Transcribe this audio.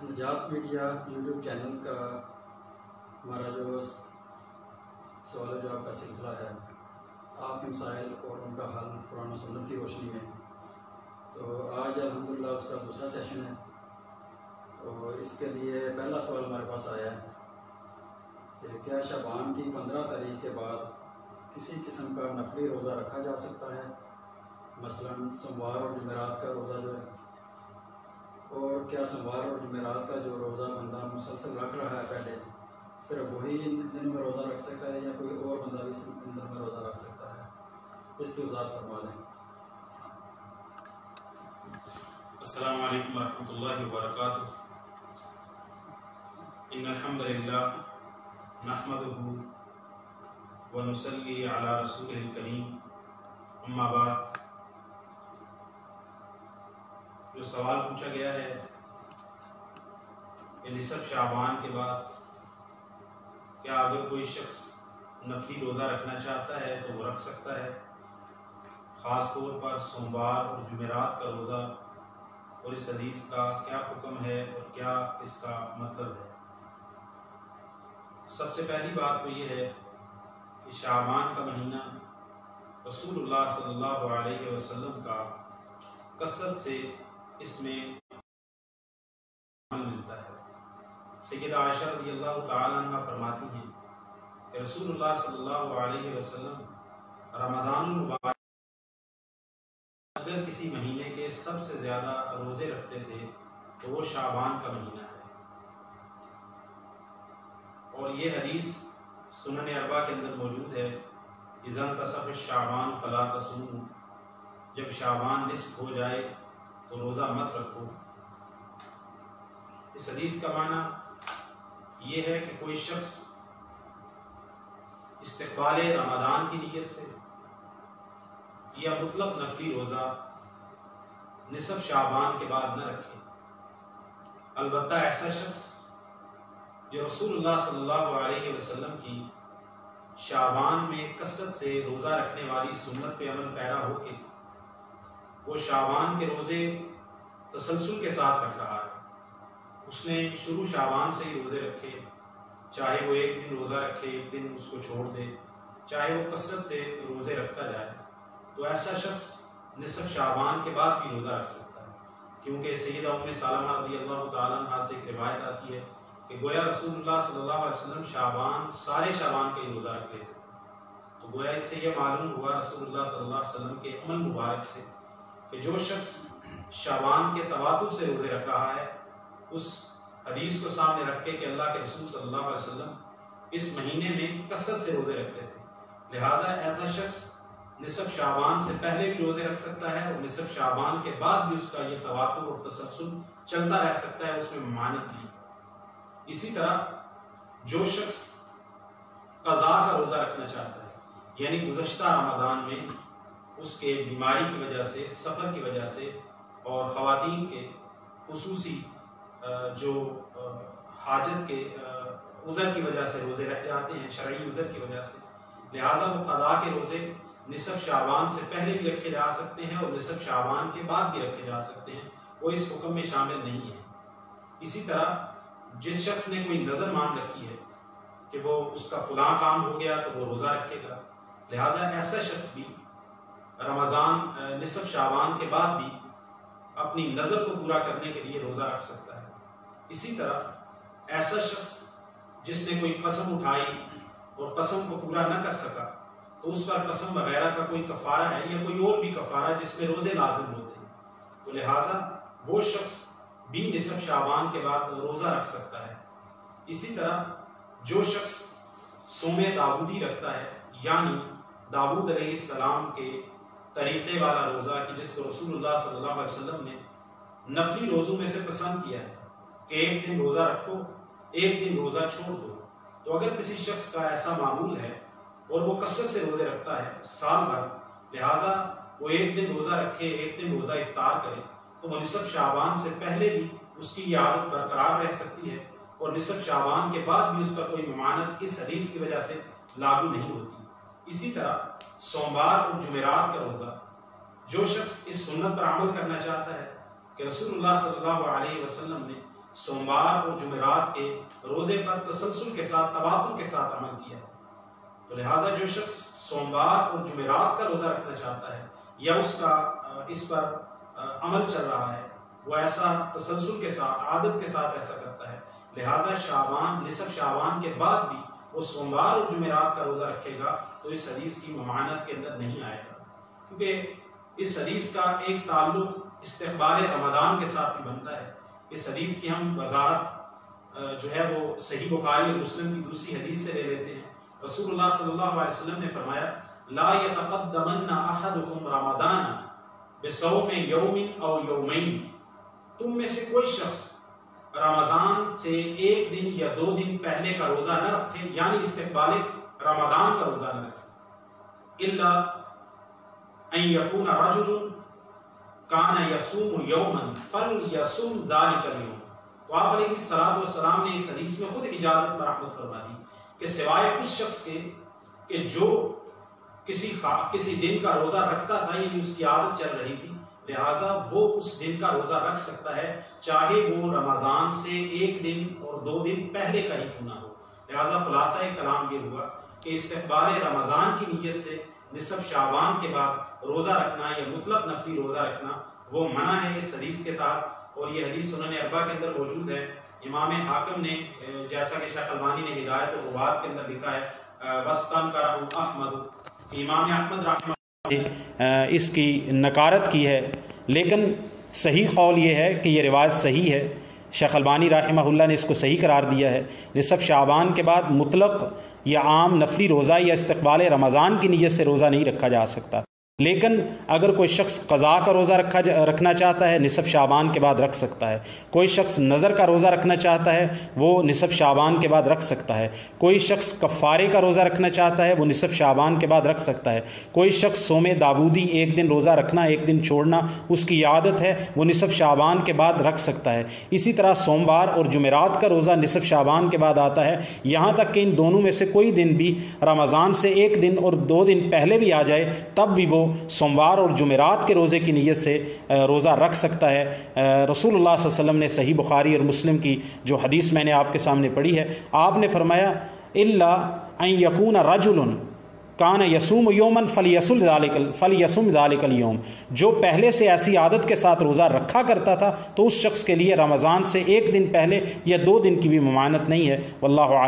نجات media YouTube channel کا ہمارا جو سوال و جواب کا سلسلہ ہے، آپ کے مسائل اور ان کا حل قرآن و سنت کی روشنی میں، تو آج الحمدللہ اس کا دوسرا سیشن ہے۔ تو اس کے لیے پہلا سوال ہمارے پاس آیا ہے کہ کیا شعبان کی 15 تاریخ کے بعد کسی قسم کا نفلی روزہ رکھا جا سکتا ہے، مثلا سوموار اور جمعرات کا روزہ جو ہے، اور کیا سوموار اور جمعرات کا جو روزہ بندہ مسلسل رکھ رہا ہے پہلے، صرف وہی ان دنوں میں روزہ رکھ سکتا ہے یا کوئی اور بندہ بھی ان دنوں میں روزہ رکھ سکتا ہے؟ اس کی وضاحت فرما دیں۔ السلام علیکم ورحمۃ اللہ وبرکاتہ۔ ان الحمد للہ نحمدہ ونصلی علی رسولہ الکریم، اما بعد۔ جو سوال پوچھا گیا ہے کہ نصف شعبان کے بعد کیا اگر کوئی شخص نفلی روزہ رکھنا چاہتا ہے تو وہ رکھ سکتا ہے، خاص طور پر سوموار اور جمعرات کا روزہ، اور اس حدیث کا کیا حکم ہے اور کیا اس کا مطلب ہے؟ سب سے پہلی بات تو یہ ہے کہ شعبان کا مہینہ رسول اللہ صلی اللہ علیہ وسلم کا کثرت سے اس میں ملتا ہے۔ سیدہ عائشہ رضی اللہ تعالی عنہ فرماتی ہیں کہ رسول اللہ صلی اللہ علیہ وسلم رمضان المبارک اگر کسی مہینے کے سب سے زیادہ روزے رکھتے تھے تو وہ شعبان کا مہینہ ہے، اور یہ حدیث سنن اربعہ کے اندر موجود ہے، اذا انتصف الشعبان فلا تصوموا، جب شعبان نصف ہو جائے تو روزہ مت رکھو۔ اس حدیث کا معنی یہ ہے کہ کوئی شخص استقبال رمضان کی نیت سے یا مطلق نفلی روزہ نصف شعبان کے بعد نہ رکھے، البتہ ایسا شخص جو رسول اللہ صلی اللہ علیہ وسلم کی شعبان میں کثرت سے روزہ رکھنے والی سنت پہ عمل پیرا ہو کے وہ شعبان کے روزے تسلسل کے ساتھ رکھ رہا ہے، اس نے شروع شعبان سے ہی روزے رکھے، چاہے وہ ایک دن روزہ رکھے ایک دن اس کو چھوڑ دے، چاہے وہ کثرت سے روزے رکھتا جائے، تو ایسا شخص نصف شعبان کے بعد بھی روزہ رکھ سکتا ہے، کیونکہ سیدہ ام سلمہ رضی اللہ تعالیٰ عنہ سے ایک روایت آتی ہے کہ گویا رسول اللہ صلی اللہ علیہ وسلم شعبان سارے شعبان کے روزہ رکھ لیتے تھے۔ تو گویا اس سے یہ معلوم ہوا رسول اللہ صلی اللہ علیہ وسلم کے عمل مبارک سے کہ جو شخص شعبان کے تواتر سے روزے رکھ رہا ہے، اس حدیث کو سامنے رکھ کے کہ اللہ کے رسول صلی اللہ علیہ وسلم اس مہینے میں کثرت سے روزے رکھتے تھے، لہٰذا ایسا شخص نصف شعبان سے پہلے بھی روزے رکھ سکتا ہے اور نصف شعبان کے بعد بھی اس کا یہ تواتر اور تسلسل چلتا رہ سکتا ہے اس میں ممانعت کی۔ اسی طرح جو شخص قضاء کا روزہ رکھنا چاہتا ہے، یعنی گزشتہ رمضان میں اس کے بیماری کی وجہ سے، سفر کی وجہ سے، اور خواتین کے خصوصی جو حاجت کے عذر کی وجہ سے روزے رہ جاتے ہیں، شرعی عذر کی وجہ سے، لہٰذا وہ قضاء کے روزے نصف شعبان سے پہلے بھی رکھے جا سکتے ہیں اور نصف شعبان کے بعد بھی رکھے جا سکتے ہیں، وہ اس حکم میں شامل نہیں ہے۔ اسی طرح جس شخص نے کوئی نظر مان رکھی ہے کہ وہ اس کا فلاں کام ہو گیا تو وہ روزہ رکھے گا، لہٰذا ایسا شخص بھی رمضان نصف شعبان کے بعد بھی اپنی نظر کو پورا کرنے کے لیے روزہ رکھ سکتا ہے۔ اسی طرح ایسا شخص جس نے کوئی قسم اٹھائی اور قسم کو پورا نہ کر سکا تو اس پر قسم وغیرہ کا کوئی کفارہ ہے یا کوئی اور بھی کفارہ جس میں روزے لازم ہوتے ہیں، تو لہٰذا وہ شخص بھی نصف شعبان کے بعد روزہ رکھ سکتا ہے۔ اسی طرح جو شخص صوم داودی رکھتا ہے، یعنی داود علیہ السلام کے طریقے والا روزہ کہ جس کو رسول اللہ صلی اللہ علیہ وسلم نے نفلی روزوں میں سے پسند کیا ہے کہ ایک دن روزہ رکھو ایک دن روزہ چھوڑ دو، تو اگر کسی شخص کا ایسا معمول ہے اور وہ کثرت سے روزے رکھتا ہے سال بھر، لہٰذا وہ ایک دن روزہ رکھے ایک دن روزہ افطار کرے، تو وہ نصف شعبان سے پہلے بھی اس کی یہ عادت برقرار رہ سکتی ہے اور نصف شعبان کے بعد بھی اس پر کوئی ممانعت اس حدیث کی وجہ سے لاگو نہیں ہوتی۔ اسی طرح سوموار اور جمعرات کا روزہ جو شخص اس سنت پر عمل کرنا چاہتا ہے کہ رسول اللہ صلی اللہ علیہ وسلم نے سوموار اور جمعرات کے روزے پر تسلسل کے ساتھ تواتر کے ساتھ عمل کیا ہے۔ تو لہٰذا جو شخص سوموار اور جمعرات کا روزہ رکھنا چاہتا ہے یا اس پر عمل چل رہا ہے، وہ ایسا تسلسل کے ساتھ عادت کے ساتھ ایسا کرتا ہے، لہٰذا شعبان نصف شعبان کے بعد بھی وہ سوموار اور جمعرات کا روزہ رکھے گا تو اس حدیث کی ممانعت کے اندر نہیں آئے گا، کیونکہ اس حدیث کا ایک تعلق استقبال رمضان کے ساتھ بھی بنتا ہے۔ اس حدیث کی ہم وضاحت جو ہے وہ صحیح بخاری اور مسلم کی دوسری حدیث سے لے لیتے ہیں۔ رسول اللہ صلی اللہ علیہ وسلم نے فرمایا لا يتقدمن احدكم رمضان بصوم یوم او یومین، تم میں سے کوئی شخص رمضان سے ایک دن یا 2 دن پہلے کا روزہ نہ رکھے، یعنی استقبال رمضان کا روزہ نہ رکھے، الا ان یکون رجل کان یصوم یوما فلیصم ذلک اليوم۔ تو آپ علیہ الصلوۃ والسلام نے اس حدیث میں خود اجازت مرحمت فرما دی کہ سوائے اس شخص کے کہ جو کسی دن کا روزہ رکھتا تھا، یعنی اس کی عادت چل رہی تھی، لہٰذا وہ اس دن کا روزہ رکھ سکتا ہے، چاہے وہ رمضان سے 1 دن اور 2 دن پہلے کا ہی کیوں نہ ہو۔ لہٰذا خلاصہ کلام یہ ہوا کہ استقبال رمضان کی نیت سے نصف شعبان کے بعد روزہ رکھنا یا مطلق نفلی روزہ رکھنا وہ منع ہے اس حدیث کے تحت، اور یہ حدیث سنن اربعہ کے اندر موجود ہے۔ امام حاکم نے جیسا کہ شیخ البانی نے ہدایت الروات کے اندر لکھا ہے وَاسْتَنْكَرَهُ أَحْمَدُ، امام احمد رحمہ اس کی نکارت کی ہے، لیکن صحیح قول یہ ہے کہ یہ روایت صحیح ہے۔ شیخ البانی رحمہ اللہ نے اس کو صحیح قرار دیا ہے۔ نصف شعبان کے بعد مطلق یا عام نفلی روزہ یا استقبال رمضان کی نیت سے روزہ نہیں رکھا جا سکتا، لیکن اگر کوئی شخص قضاء کا روزہ رکھنا چاہتا ہے نصف شعبان کے بعد رکھ سکتا ہے، کوئی شخص نظر کا روزہ رکھنا چاہتا ہے وہ نصف شعبان کے بعد رکھ سکتا ہے، کوئی شخص کفارے کا روزہ رکھنا چاہتا ہے وہ نصف شعبان کے بعد رکھ سکتا ہے، کوئی شخص صوم داودی 1 دن روزہ رکھنا 1 دن چھوڑنا اس کی عادت ہے وہ نصف شعبان کے بعد رکھ سکتا ہے۔ اسی طرح سوموار اور جمعرات کا روزہ نصف شعبان کے بعد آتا ہے، یہاں تک کہ ان دونوں میں سے کوئی دن بھی رمضان سے 1 دن اور 2 دن پہلے بھی آ جائے تب بھی وہ سوموار اور جمعرات کے روزے کی نیت سے روزہ رکھ سکتا ہے۔ رسول اللہ صلی اللہ علیہ وسلم نے صحیح بخاری اور مسلم کی جو حدیث میں نے آپ کے سامنے پڑھی ہے، آپ نے فرمایا الا ان یکون رجل کان یصوم یوما فلیصم ذلک اليوم، جو پہلے سے ایسی عادت کے ساتھ روزہ رکھا کرتا تھا تو اس شخص کے لیے رمضان سے 1 دن پہلے یا 2 دن کی بھی ممانعت نہیں ہے۔ واللہ اعلم۔